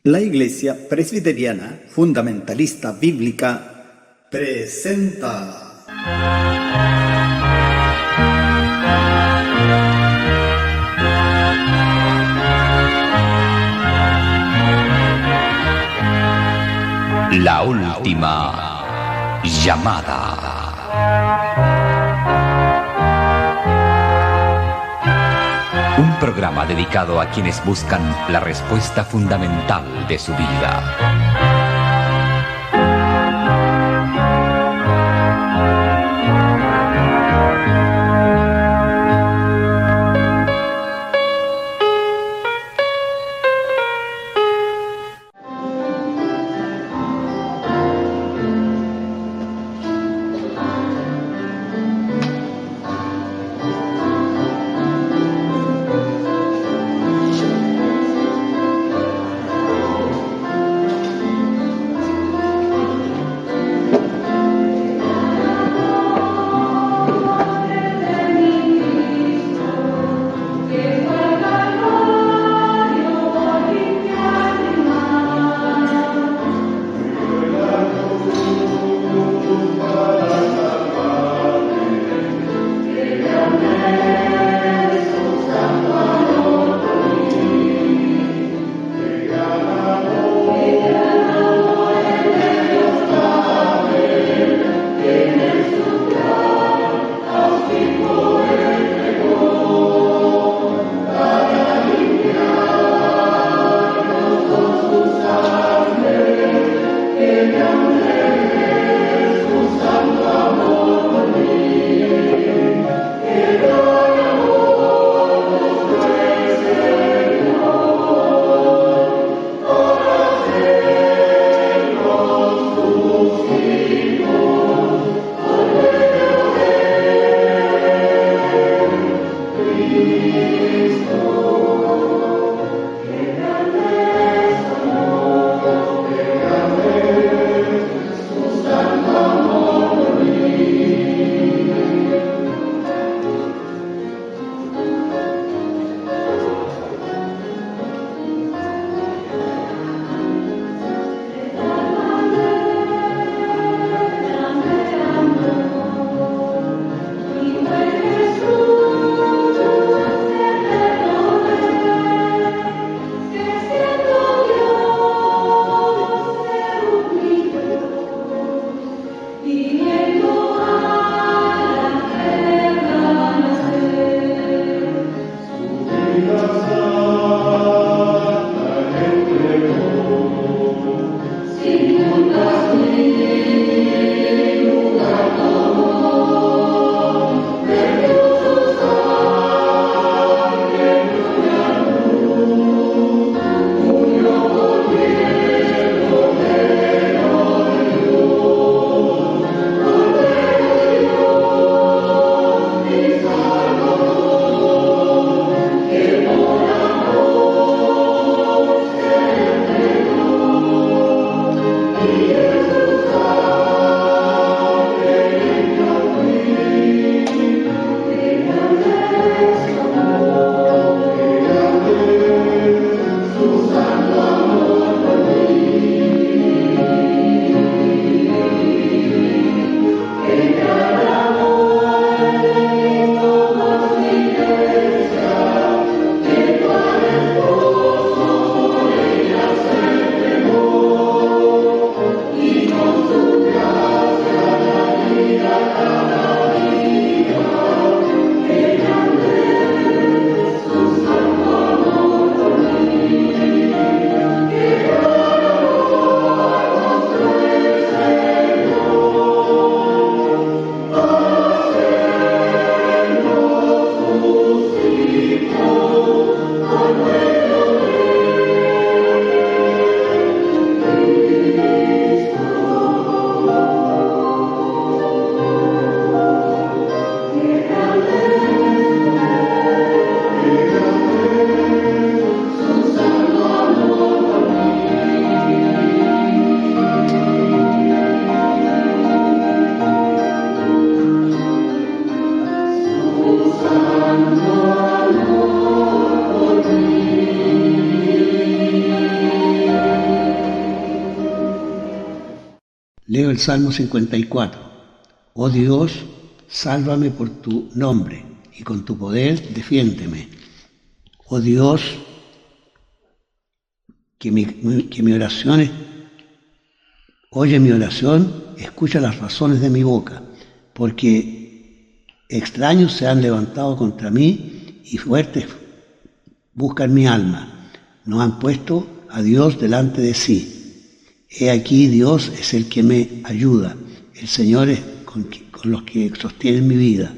La Iglesia Presbiteriana Fundamentalista Bíblica presenta La última llamada. Un programa dedicado a quienes buscan la respuesta fundamental de su vida. Leo el Salmo 54. Oh Dios, sálvame por tu nombre y con tu poder defiéndeme. Oh Dios, que mi oración oye mi oración, escucha las razones de mi boca, porque extraños se han levantado contra mí y fuertes buscan mi alma. No han puesto a Dios delante de sí. He aquí Dios es el que me ayuda, el Señor es con los que sostienen mi vida.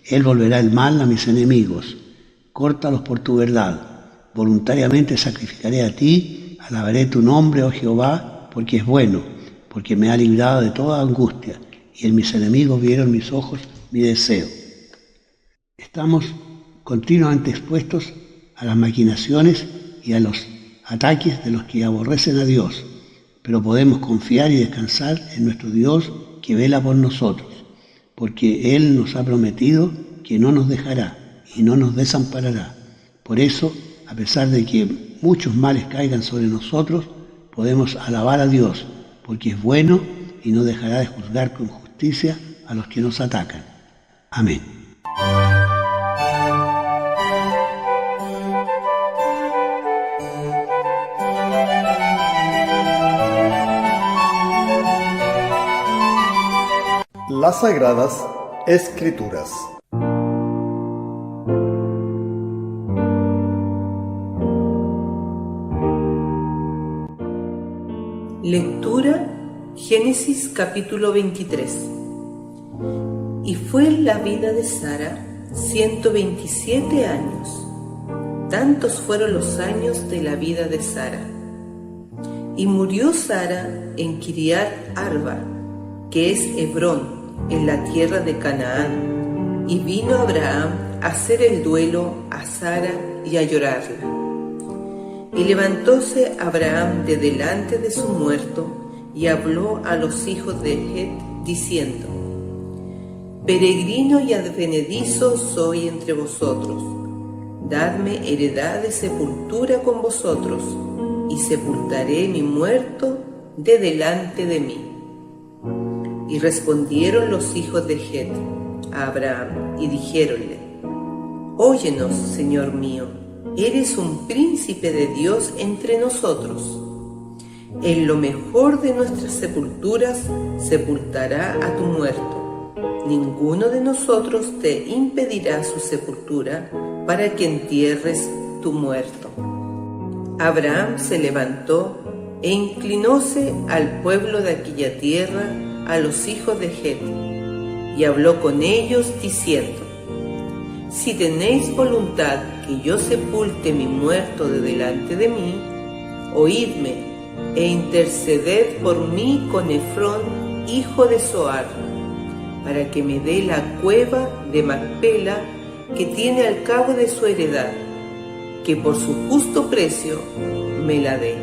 Él volverá el mal a mis enemigos. Córtalos por tu verdad. Voluntariamente sacrificaré a ti, alabaré tu nombre, oh Jehová, porque es bueno, porque me ha librado de toda angustia, y en mis enemigos vieron mis ojos mi deseo. Estamos continuamente expuestos a las maquinaciones y a los ataques de los que aborrecen a Dios, pero podemos confiar y descansar en nuestro Dios que vela por nosotros, porque Él nos ha prometido que no nos dejará y no nos desamparará. Por eso, a pesar de que muchos males caigan sobre nosotros, podemos alabar a Dios, porque es bueno y no dejará de juzgar con justicia a los que nos atacan. Amén. Las Sagradas Escrituras. Lectura Génesis capítulo 23. Y fue la vida de Sara 127 años. Tantos fueron los años de la vida de Sara. Y murió Sara en Kiriat Arba, que es Hebrón, en la tierra de Canaán. Y vino Abraham a hacer el duelo a Sara y a llorarla. Y levantóse Abraham de delante de su muerto, y habló a los hijos de Het, diciendo: Peregrino y advenedizo soy entre vosotros, dadme heredad de sepultura con vosotros, y sepultaré mi muerto de delante de mí. Y respondieron los hijos de Het a Abraham, y dijéronle: Óyenos, Señor mío, eres un príncipe de Dios entre nosotros. En lo mejor de nuestras sepulturas sepultará a tu muerto. Ninguno de nosotros te impedirá su sepultura para que entierres tu muerto. Abraham se levantó e inclinóse al pueblo de aquella tierra, a los hijos de Het, y habló con ellos diciendo: Si tenéis voluntad que yo sepulte mi muerto de delante de mí, oídme e interceded por mí con Efrón, hijo de Zohar, para que me dé la cueva de Macpela que tiene al cabo de su heredad, que por su justo precio me la dé,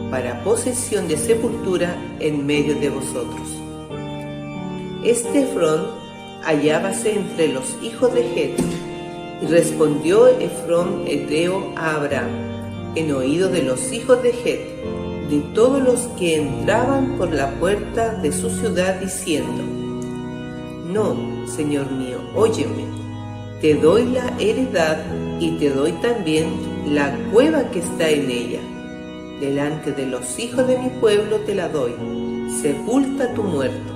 para posesión de sepultura en medio de vosotros. Este Efrón hallábase entre los hijos de Het, y respondió Efrón heteo a Abraham, en oído de los hijos de Het, de todos los que entraban por la puerta de su ciudad, diciendo: No, Señor mío, óyeme, te doy la heredad y te doy también la cueva que está en ella. Delante de los hijos de mi pueblo te la doy, sepulta tu muerto.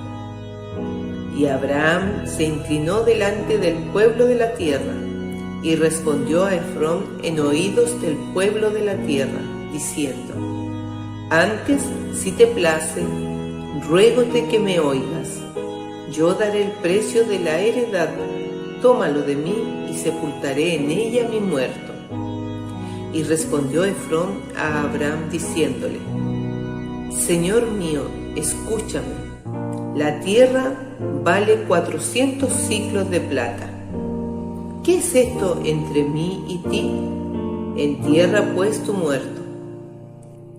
Y Abraham se inclinó delante del pueblo de la tierra, y respondió a Efrón en oídos del pueblo de la tierra, diciendo: Antes, si te place, ruégote que me oigas. Yo daré el precio de la heredad, tómalo de mí, y sepultaré en ella mi muerto. Y respondió Efrón a Abraham diciéndole: Señor mío, escúchame. La tierra vale 400 siclos de plata. ¿Qué es esto entre mí y ti? Entierra pues tu muerto.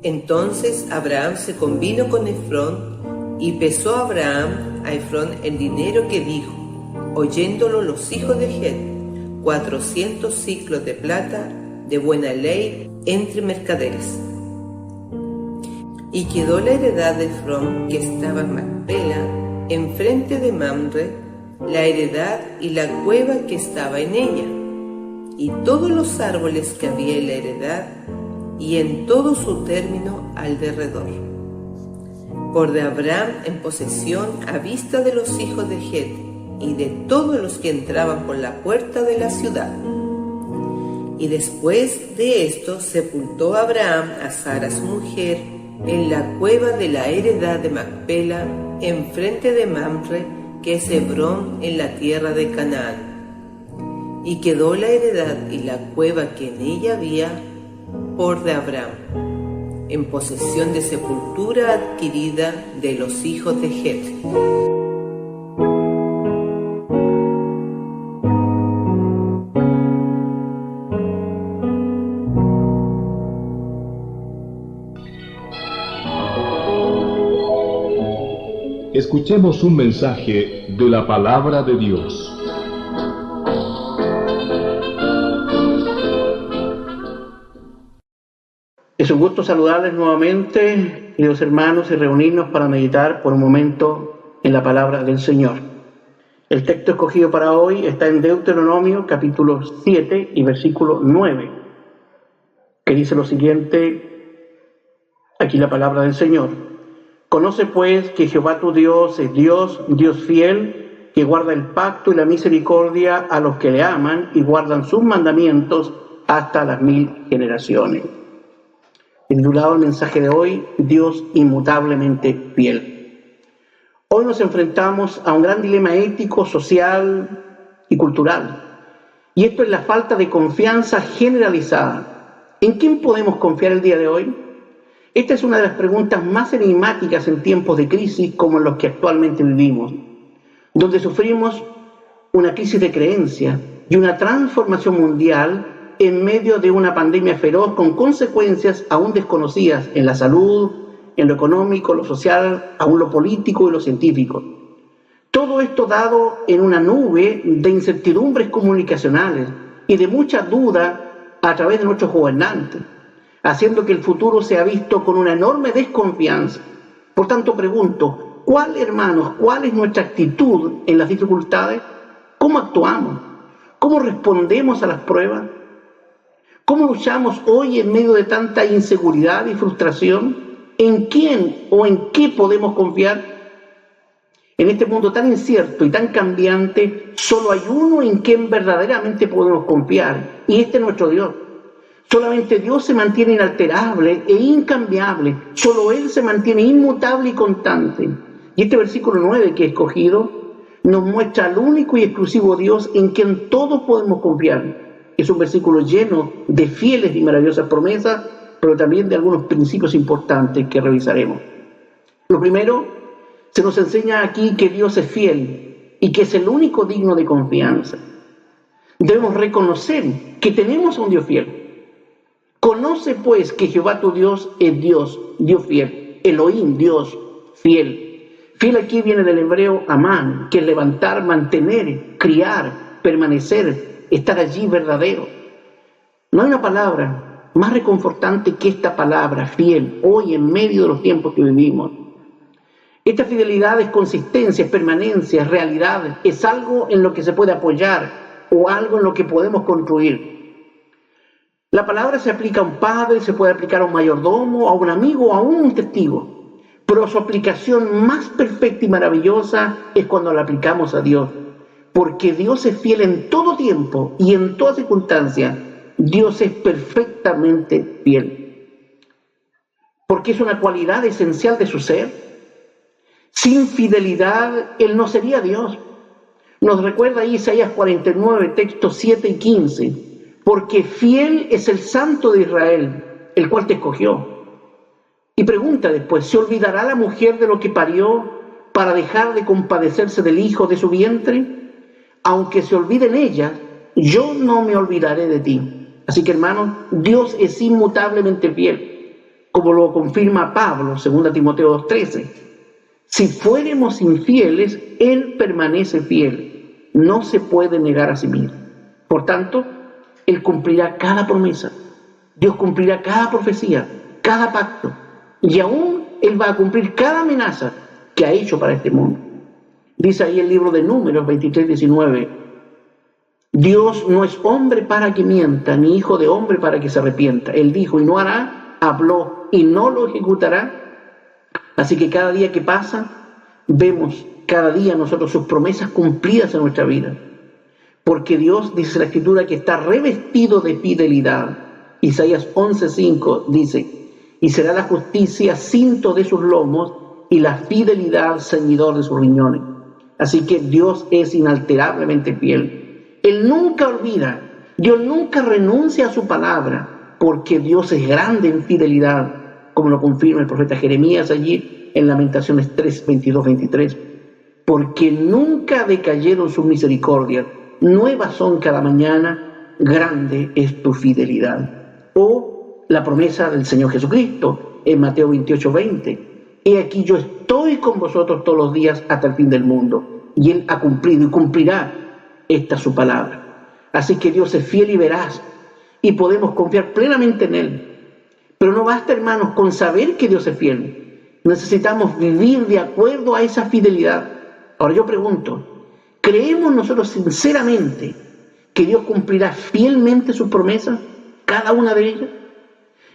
Entonces Abraham se convino con Efrón, y pesó Abraham a Efrón el dinero que dijo, oyéndolo los hijos de Het, 400 siclos de plata de buena ley entre mercaderes. Y quedó la heredad de Efrón, que estaba en Macpela, enfrente de Mamre, la heredad y la cueva que estaba en ella, y todos los árboles que había en la heredad, y en todo su término al derredor. Por de Abraham en posesión a vista de los hijos de Het, y de todos los que entraban por la puerta de la ciudad. Y después de esto sepultó Abraham a Sara su mujer en la cueva de la heredad de Macpela, enfrente de Mamre, que es Hebrón, en la tierra de Canaán. Y quedó la heredad y la cueva que en ella había por de Abraham, en posesión de sepultura adquirida de los hijos de Het. Escuchemos un mensaje de la Palabra de Dios. Es un gusto saludarles nuevamente, queridos hermanos, y reunirnos para meditar por un momento en la Palabra del Señor. El texto escogido para hoy está en Deuteronomio capítulo 7 y versículo 9, que dice lo siguiente, aquí la Palabra del Señor. Conoce pues que Jehová tu Dios es Dios, Dios fiel, que guarda el pacto y la misericordia a los que le aman y guardan sus mandamientos hasta las 1000 generaciones. Titulado el mensaje de hoy, Dios inmutablemente fiel. Hoy nos enfrentamos a un gran dilema ético, social y cultural. Y esto es la falta de confianza generalizada. ¿En quién podemos confiar el día de hoy? Esta es una de las preguntas más enigmáticas en tiempos de crisis como en los que actualmente vivimos, donde sufrimos una crisis de creencia y una transformación mundial en medio de una pandemia feroz con consecuencias aún desconocidas en la salud, en lo económico, lo social, aún lo político y lo científico. Todo esto dado en una nube de incertidumbres comunicacionales y de mucha duda a través de nuestros gobernantes, haciendo que el futuro sea visto con una enorme desconfianza. Por tanto, pregunto, ¿cuál es nuestra actitud en las dificultades? ¿Cómo actuamos? ¿Cómo respondemos a las pruebas? ¿Cómo luchamos hoy en medio de tanta inseguridad y frustración? ¿En quién o en qué podemos confiar? En este mundo tan incierto y tan cambiante, solo hay uno en quien verdaderamente podemos confiar, y este es nuestro Dios. Solamente Dios se mantiene inalterable e incambiable. Solo Él se mantiene inmutable y constante. Y este versículo 9 que he escogido nos muestra al único y exclusivo Dios en quien todos podemos confiar. Es un versículo lleno de fieles y maravillosas promesas, pero también de algunos principios importantes que revisaremos. Lo primero, se nos enseña aquí que Dios es fiel y que es el único digno de confianza. Debemos reconocer que tenemos a un Dios fiel. Conoce pues que Jehová tu Dios es Dios, Dios fiel, Elohim, Dios fiel. Fiel aquí viene del hebreo amán, que es levantar, mantener, criar, permanecer, estar allí verdadero. No hay una palabra más reconfortante que esta palabra, fiel, hoy en medio de los tiempos que vivimos. Esta fidelidad es consistencia, es permanencia, es realidad, es algo en lo que se puede apoyar o algo en lo que podemos construir. La palabra se aplica a un padre, se puede aplicar a un mayordomo, a un amigo, a un testigo. Pero su aplicación más perfecta y maravillosa es cuando la aplicamos a Dios. Porque Dios es fiel en todo tiempo y en toda circunstancia. Dios es perfectamente fiel. Porque es una cualidad esencial de su ser. Sin fidelidad, Él no sería Dios. Nos recuerda ahí Isaías 49, textos 7 y 15. Porque fiel es el Santo de Israel, el cual te escogió. Y pregunta después, ¿se olvidará la mujer de lo que parió para dejar de compadecerse del hijo de su vientre? Aunque se olviden ellas, yo no me olvidaré de ti. Así que, hermanos, Dios es inmutablemente fiel, como lo confirma Pablo, 2 Timoteo 2:13. Si fuéramos infieles, Él permanece fiel. No se puede negar a sí mismo. Por tanto, Él cumplirá cada promesa. Dios cumplirá cada profecía, cada pacto. Y aún Él va a cumplir cada amenaza que ha hecho para este mundo. Dice ahí el libro de Números 23:19, Dios no es hombre para que mienta, ni hijo de hombre para que se arrepienta. Él dijo y no hará, habló y no lo ejecutará. Así que cada día que pasa, vemos cada día nosotros sus promesas cumplidas en nuestra vida. Porque Dios, dice la Escritura, que está revestido de fidelidad. Isaías 11:5 dice, y será la justicia cinto de sus lomos y la fidelidad ceñidor de sus riñones. Así que Dios es inalterablemente fiel. Él nunca olvida, Dios nunca renuncia a su palabra, porque Dios es grande en fidelidad, como lo confirma el profeta Jeremías allí en Lamentaciones 3:22-23. Porque nunca decayeron sus misericordias, nuevas son cada mañana, grande es tu fidelidad. O la promesa del Señor Jesucristo en Mateo 28:20. He aquí yo estoy con vosotros todos los días hasta el fin del mundo. Y Él ha cumplido y cumplirá esta su palabra. Así que Dios es fiel y veraz y podemos confiar plenamente en Él. Pero no basta, hermanos, con saber que Dios es fiel. Necesitamos vivir de acuerdo a esa fidelidad. Ahora yo pregunto, ¿creemos nosotros sinceramente que Dios cumplirá fielmente sus promesas, cada una de ellas?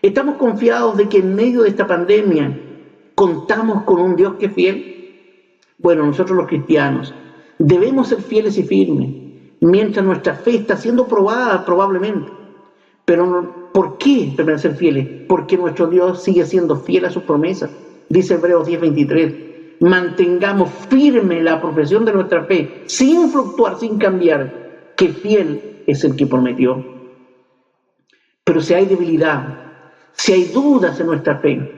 ¿Estamos confiados de que en medio de esta pandemia contamos con un Dios que es fiel? Bueno, nosotros los cristianos debemos ser fieles y firmes, mientras nuestra fe está siendo probada probablemente. Pero ¿por qué permanecer fieles? Porque nuestro Dios sigue siendo fiel a sus promesas. Dice Hebreos 10:23, mantengamos firme la profesión de nuestra fe, sin fluctuar, sin cambiar, que fiel es el que prometió. Pero si hay debilidad, si hay dudas en nuestra fe,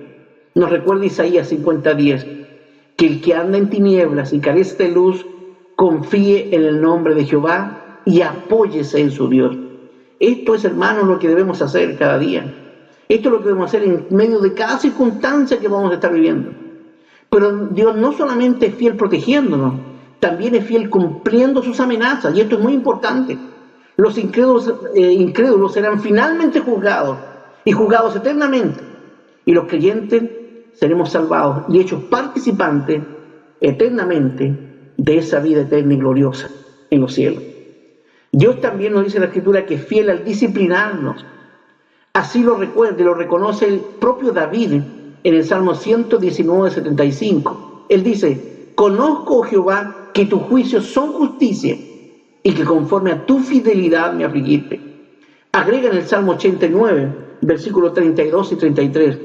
nos recuerda Isaías 50:10, que el que anda en tinieblas y carece de luz, confíe en el nombre de Jehová y apóyese en su Dios. Esto es, hermanos, lo que debemos hacer cada día. Esto es lo que debemos hacer en medio de cada circunstancia que vamos a estar viviendo. Pero Dios no solamente es fiel protegiéndonos, también es fiel cumpliendo sus amenazas, y esto es muy importante. Los incrédulos serán finalmente juzgados, y juzgados eternamente, y los creyentes seremos salvados y hechos participantes eternamente de esa vida eterna y gloriosa en los cielos. Dios también nos dice en la Escritura que es fiel al disciplinarnos. Así lo recuerda y lo reconoce el propio David en el Salmo 119:75. Él dice, conozco, oh Jehová, que tus juicios son justicia y que conforme a tu fidelidad me afligiste. Agrega en el Salmo 89, versículos 32 y 33.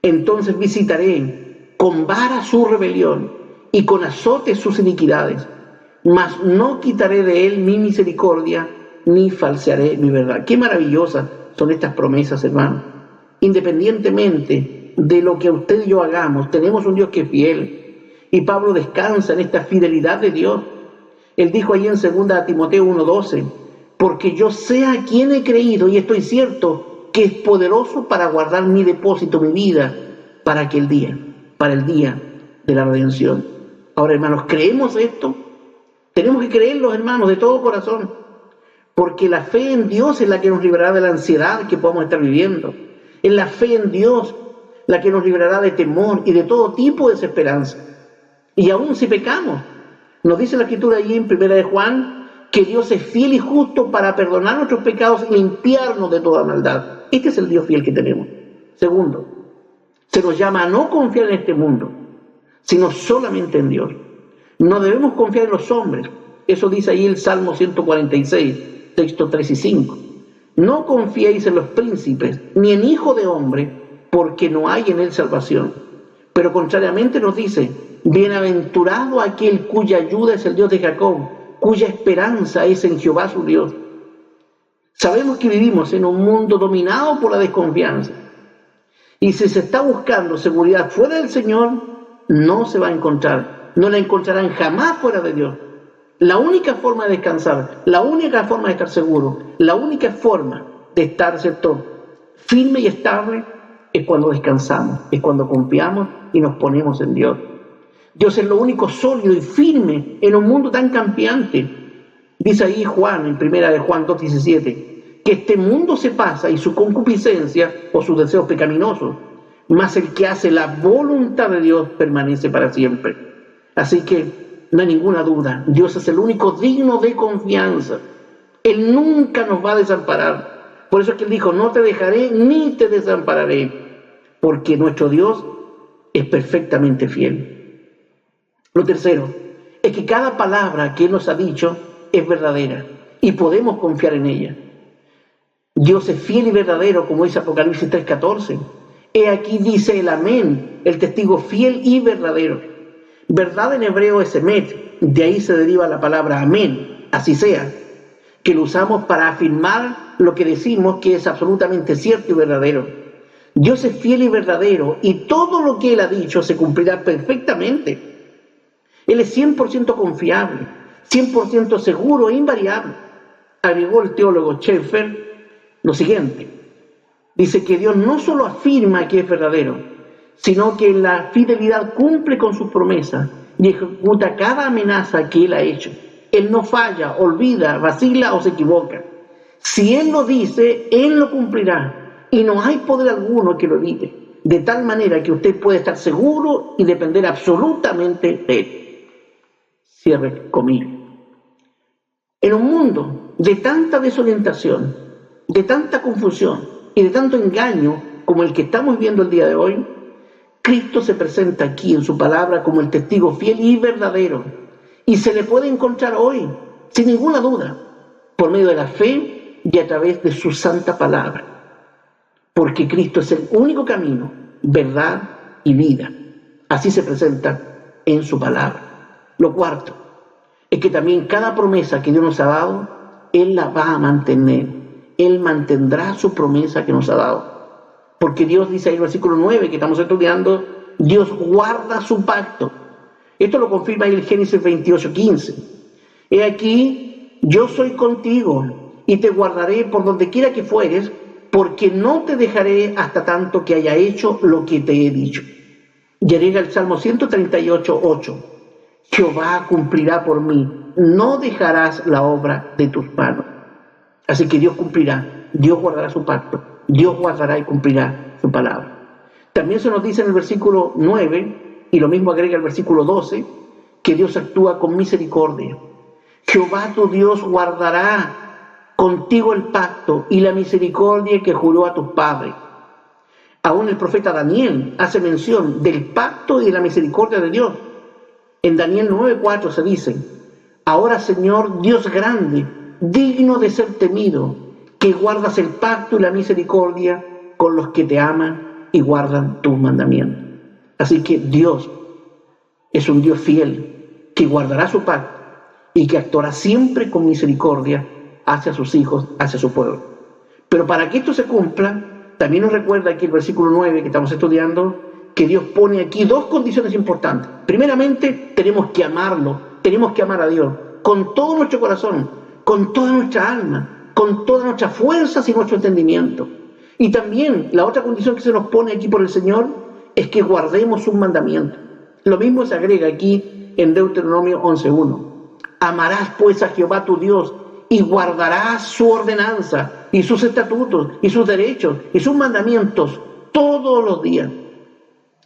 Entonces visitaré con vara su rebelión y con azote sus iniquidades, mas no quitaré de él mi misericordia, ni falsearé mi verdad. Qué maravillosas son estas promesas, hermanos. Independientemente de lo que usted y yo hagamos, tenemos un Dios que es fiel. Y Pablo descansa en esta fidelidad de Dios. Él dijo ahí en 2 Timoteo 1:12, porque yo sé a quién he creído y estoy cierto que es poderoso para guardar mi depósito, mi vida, para el día de la redención. Ahora, hermanos, ¿creemos esto? Tenemos que creerlo, hermanos, de todo corazón, porque la fe en Dios es la que nos librará de la ansiedad que podamos estar viviendo. Es la fe en Dios la que nos librará de temor y de todo tipo de desesperanza. Y aún si pecamos, nos dice la Escritura allí en 1 de Juan, que Dios es fiel y justo para perdonar nuestros pecados y limpiarnos de toda maldad. Este es el Dios fiel que tenemos. Segundo, se nos llama a no confiar en este mundo, sino solamente en Dios. No debemos confiar en los hombres. Eso dice ahí el Salmo 146, textos 3 y 5. No confiéis en los príncipes, ni en hijo de hombre, porque no hay en él salvación. Pero contrariamente nos dice, bienaventurado aquel cuya ayuda es el Dios de Jacob, cuya esperanza es en Jehová su Dios. Sabemos que vivimos en un mundo dominado por la desconfianza. Y si se está buscando seguridad fuera del Señor, no se va a encontrar. No la encontrarán jamás fuera de Dios. La única forma de descansar, la única forma de estar seguro, la única forma de estar, ¿cierto?, firme y estable, es cuando descansamos, es cuando confiamos y nos ponemos en Dios. Dios es lo único sólido y firme en un mundo tan cambiante. Dice ahí Juan, en 1 de Juan 2:17, que este mundo se pasa y su concupiscencia o sus deseos pecaminosos, mas el que hace la voluntad de Dios permanece para siempre. Así que no hay ninguna duda, Dios es el único digno de confianza. Él nunca nos va a desamparar. Por eso es que Él dijo, no te dejaré ni te desampararé, porque nuestro Dios es perfectamente fiel. Lo tercero es que cada palabra que Él nos ha dicho es verdadera y podemos confiar en ella. Dios es fiel y verdadero, como dice Apocalipsis 3:14. He aquí dice el amén, el testigo fiel y verdadero. Verdad en hebreo es emet, de ahí se deriva la palabra amén, así sea, que lo usamos para afirmar lo que decimos que es absolutamente cierto y verdadero. Dios es fiel y verdadero y todo lo que Él ha dicho se cumplirá perfectamente. Él es 100% confiable, 100% seguro e invariable. Agregó el teólogo Schaeffer lo siguiente. Dice que Dios no solo afirma que es verdadero, sino que en la fidelidad cumple con sus promesas y ejecuta cada amenaza que Él ha hecho. Él no falla, olvida, vacila o se equivoca. Si Él lo dice, Él lo cumplirá y no hay poder alguno que lo evite, de tal manera que usted puede estar seguro y depender absolutamente de Él. Cierre comillas. En un mundo de tanta desorientación, de tanta confusión y de tanto engaño como el que estamos viendo el día de hoy, Cristo se presenta aquí en su palabra como el testigo fiel y verdadero, y se le puede encontrar hoy, sin ninguna duda, por medio de la fe y a través de su santa palabra, porque Cristo es el único camino, verdad y vida. Así se presenta en su palabra. Lo cuarto es que también cada promesa que Dios nos ha dado, Él la va a mantener. Él mantendrá su promesa que nos ha dado. Porque Dios dice ahí en el versículo 9 que estamos estudiando, Dios guarda su pacto. Esto lo confirma ahí el Génesis 28:15. He aquí, yo soy contigo y te guardaré por donde quiera que fueres, porque no te dejaré hasta tanto que haya hecho lo que te he dicho. Y agrega el Salmo 138:8. Jehová cumplirá por mí, no dejarás la obra de tus manos. Así que Dios cumplirá, Dios guardará su pacto, Dios guardará y cumplirá su palabra. También se nos dice en el versículo 9, y lo mismo agrega el versículo 12, que Dios actúa con misericordia. Jehová tu Dios guardará contigo el pacto y la misericordia que juró a tus padres. Aún el profeta Daniel hace mención del pacto y de la misericordia de Dios. En Daniel 9:4 se dice, ahora Señor Dios grande, digno de ser temido, que guardas el pacto y la misericordia con los que te aman y guardan tus mandamientos. Así que Dios es un Dios fiel, que guardará su pacto y que actuará siempre con misericordia hacia sus hijos, hacia su pueblo. Pero para que esto se cumpla, también nos recuerda aquí el versículo 9 que estamos estudiando, que Dios pone aquí dos condiciones importantes. Primeramente, tenemos que amarlo, tenemos que amar a Dios con todo nuestro corazón, con toda nuestra alma, con todas nuestras fuerzas y nuestro entendimiento. Y también la otra condición que se nos pone aquí por el Señor es que guardemos sus mandamientos. Lo mismo se agrega aquí en Deuteronomio 11:1. Amarás pues a Jehová tu Dios y guardarás su ordenanza y sus estatutos y sus derechos y sus mandamientos todos los días.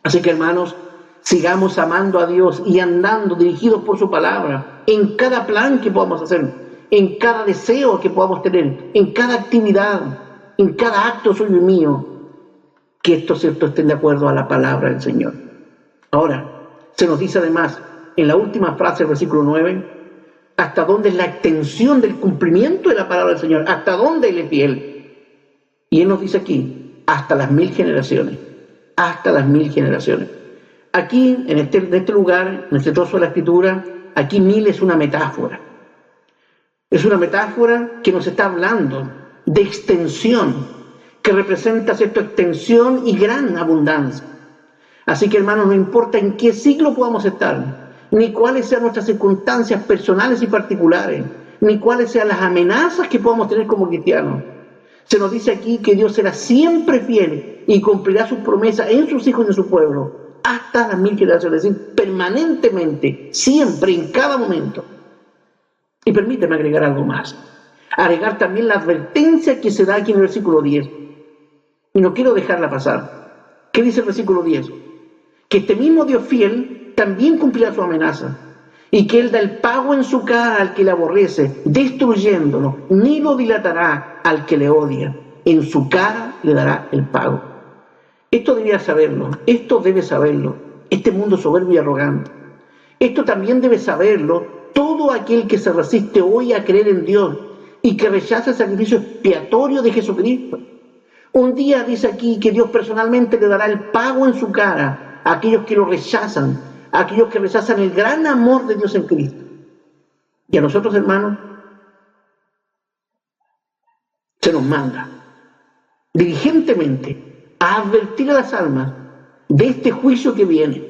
Así que, hermanos, sigamos amando a Dios y andando dirigidos por su palabra en cada plan que podamos hacer, en cada deseo que podamos tener, en cada actividad, en cada acto suyo y mío, que estos ciertos estén de acuerdo a la palabra del Señor. Ahora, se nos dice además, en la última frase del versículo 9, hasta dónde es la extensión del cumplimiento de la palabra del Señor, hasta dónde Él es fiel. Y Él nos dice aquí, hasta las 1000 generaciones, hasta las 1000 generaciones. Aquí, en este lugar, en este trozo de la Escritura, aquí 1000 es una metáfora. Es una metáfora que nos está hablando de extensión, que representa cierta extensión y gran abundancia. Así que, hermanos, no importa en qué siglo podamos estar, ni cuáles sean nuestras circunstancias personales y particulares, ni cuáles sean las amenazas que podamos tener como cristianos. Se nos dice aquí que Dios será siempre fiel y cumplirá sus promesas en sus hijos y en su pueblo, hasta las 1000 generaciones, es decir, permanentemente, siempre, en cada momento. Y permíteme agregar algo más. Agregar también la advertencia que se da aquí en el versículo 10. Y no quiero dejarla pasar. ¿Qué dice el versículo 10? Que este mismo Dios fiel también cumplirá su amenaza, y que Él da el pago en su cara al que le aborrece, destruyéndolo, ni lo dilatará al que le odia. En su cara le dará el pago. Esto debía saberlo, esto debe saberlo, este mundo soberbio y arrogante. Esto también debe saberlo todo aquel que se resiste hoy a creer en Dios y que rechaza el sacrificio expiatorio de Jesucristo. Un día dice aquí que Dios personalmente le dará el pago en su cara a aquellos que lo rechazan, a aquellos que rechazan el gran amor de Dios en Cristo. Y a nosotros, hermanos, se nos manda diligentemente a advertir a las almas de este juicio que viene.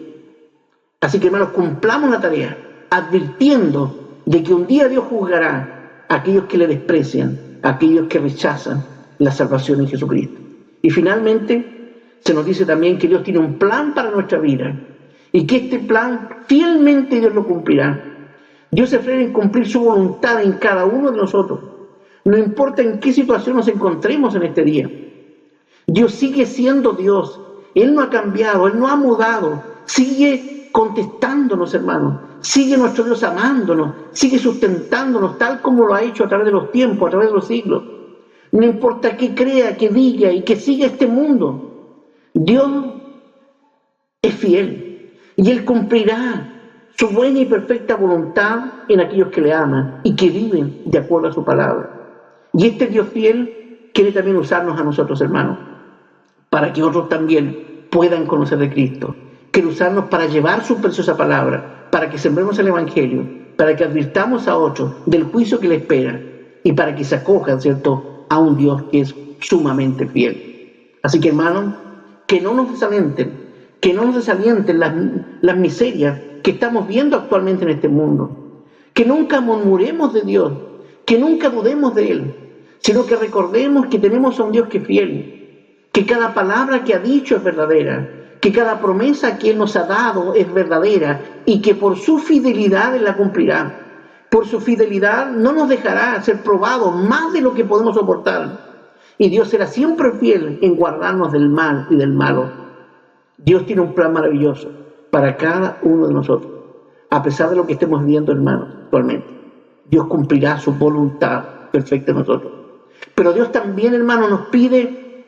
Así que, hermanos, cumplamos la tarea, advirtiendo de que un día Dios juzgará a aquellos que le desprecian, a aquellos que rechazan la salvación en Jesucristo. Y finalmente, se nos dice también que Dios tiene un plan para nuestra vida y que este plan fielmente Dios lo cumplirá. Dios se frena en cumplir su voluntad en cada uno de nosotros. No importa en qué situación nos encontremos en este día. Dios sigue siendo Dios. Él no ha cambiado, Él no ha mudado. Sigue contestándonos, hermanos. Sigue nuestro Dios amándonos. Sigue sustentándonos tal como lo ha hecho a través de los tiempos, a través de los siglos. No importa qué crea, qué diga y que siga este mundo. Dios es fiel y Él cumplirá su buena y perfecta voluntad en aquellos que le aman y que viven de acuerdo a su palabra. Y este Dios fiel quiere también usarnos a nosotros, hermanos, para que otros también puedan conocer de Cristo. Quiere usarnos para llevar su preciosa palabra, para que sembremos el Evangelio, para que advirtamos a otros del juicio que le espera y para que se acojan, ¿cierto?, a un Dios que es sumamente fiel. Así que, hermanos, que no nos desalienten las miserias que estamos viendo actualmente en este mundo. Que nunca murmuremos de Dios, que nunca dudemos de Él, sino que recordemos que tenemos a un Dios que es fiel, que cada palabra que ha dicho es verdadera, que cada promesa que Él nos ha dado es verdadera y que por su fidelidad Él la cumplirá. Por su fidelidad no nos dejará ser probados más de lo que podemos soportar. Y Dios será siempre fiel en guardarnos del mal y del malo. Dios tiene un plan maravilloso para cada uno de nosotros. A pesar de lo que estemos viviendo, hermanos, actualmente, Dios cumplirá su voluntad perfecta en nosotros. Pero Dios también, hermanos, nos pide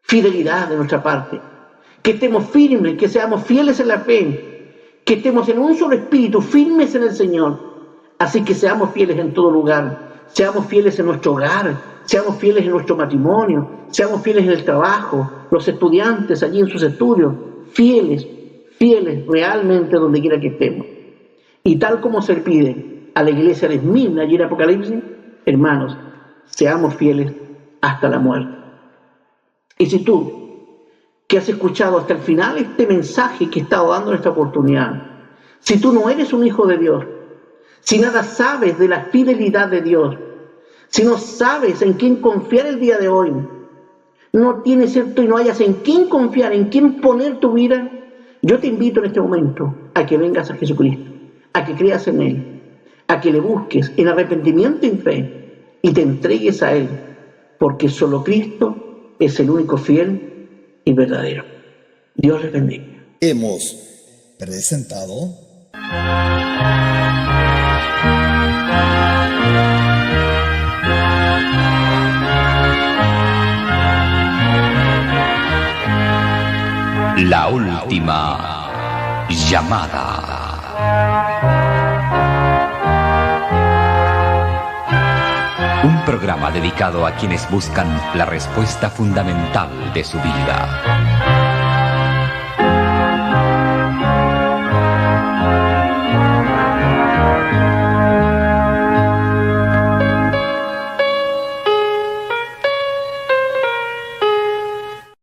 fidelidad de nuestra parte. Que estemos firmes, que seamos fieles en la fe, que estemos en un solo espíritu, firmes en el Señor. Así que seamos fieles en todo lugar, seamos fieles en nuestro hogar, seamos fieles en nuestro matrimonio, seamos fieles en el trabajo, los estudiantes allí en sus estudios, fieles realmente donde quiera que estemos. Y tal como se pide a la iglesia de Esmirna allí en Apocalipsis, hermanos, seamos fieles hasta la muerte. Y si tú, que has escuchado hasta el final este mensaje que he estado dando en esta oportunidad, si tú no eres un hijo de Dios, si nada sabes de la fidelidad de Dios, si no sabes en quién confiar el día de hoy, no tienes cierto y no hayas en quién confiar, en quién poner tu vida, yo te invito en este momento a que vengas a Jesucristo, a que creas en Él, a que le busques en arrepentimiento y fe y te entregues a Él, porque solo Cristo es el único fiel y verdadero. Dios les bendiga. Hemos presentado La última llamada. Un programa dedicado a quienes buscan la respuesta fundamental de su vida.